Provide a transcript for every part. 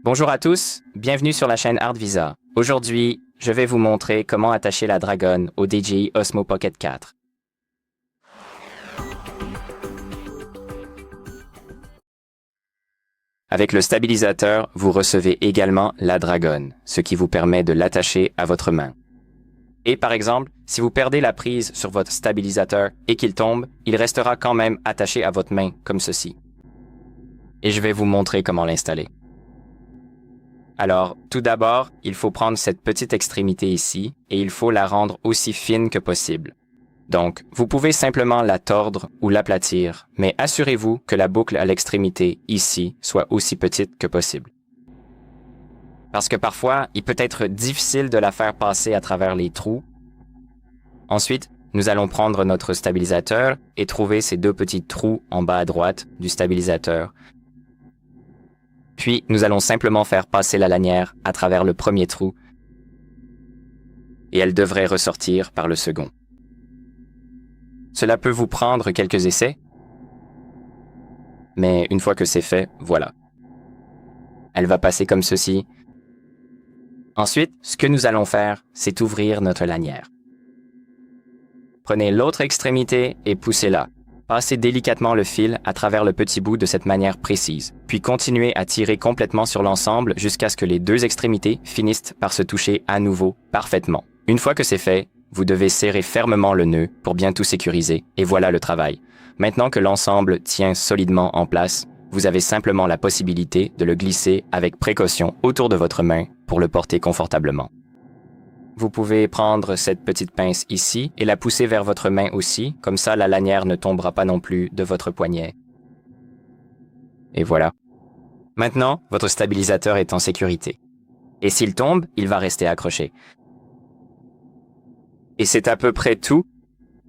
Bonjour à tous, bienvenue sur la chaîne ArtVisa. Aujourd'hui, je vais vous montrer comment attacher la Dragon au DJI Osmo Pocket 4. Avec le stabilisateur, vous recevez également la Dragon, ce qui vous permet de l'attacher à votre main. Et par exemple, si vous perdez la prise sur votre stabilisateur et qu'il tombe, il restera quand même attaché à votre main, comme ceci. Et je vais vous montrer comment l'installer. Alors, tout d'abord, il faut prendre cette petite extrémité ici et il faut la rendre aussi fine que possible. Donc, vous pouvez simplement la tordre ou l'aplatir, mais assurez-vous que la boucle à l'extrémité ici soit aussi petite que possible. Parce que parfois, il peut être difficile de la faire passer à travers les trous. Ensuite, nous allons prendre notre stabilisateur et trouver ces deux petits trous en bas à droite du stabilisateur. Puis, nous allons simplement faire passer la lanière à travers le premier trou et elle devrait ressortir par le second. Cela peut vous prendre quelques essais, mais une fois que c'est fait, voilà. Elle va passer comme ceci. Ensuite, ce que nous allons faire, c'est ouvrir notre lanière. Prenez l'autre extrémité et poussez-la. Passez délicatement le fil à travers le petit bout de cette manière précise, puis continuez à tirer complètement sur l'ensemble jusqu'à ce que les deux extrémités finissent par se toucher à nouveau parfaitement. Une fois que c'est fait, vous devez serrer fermement le nœud pour bien tout sécuriser, et voilà le travail. Maintenant que l'ensemble tient solidement en place, vous avez simplement la possibilité de le glisser avec précaution autour de votre main pour le porter confortablement. Vous pouvez prendre cette petite pince ici et la pousser vers votre main aussi, comme ça la lanière ne tombera pas non plus de votre poignet. Et voilà. Maintenant, votre stabilisateur est en sécurité. Et s'il tombe, il va rester accroché. Et c'est à peu près tout.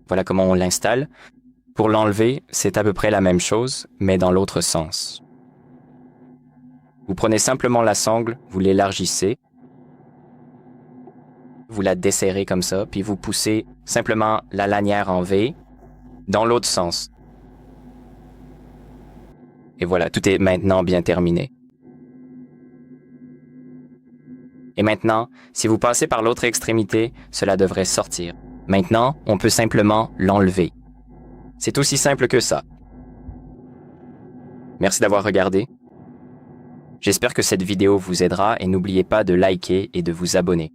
Voilà comment on l'installe. Pour l'enlever, c'est à peu près la même chose, mais dans l'autre sens. Vous prenez simplement la sangle, vous l'élargissez, vous la desserrez comme ça, puis vous poussez simplement la lanière en V dans l'autre sens. Et voilà, tout est maintenant bien terminé. Et maintenant, si vous passez par l'autre extrémité, cela devrait sortir. Maintenant, on peut simplement l'enlever. C'est aussi simple que ça. Merci d'avoir regardé. J'espère que cette vidéo vous aidera et n'oubliez pas de liker et de vous abonner.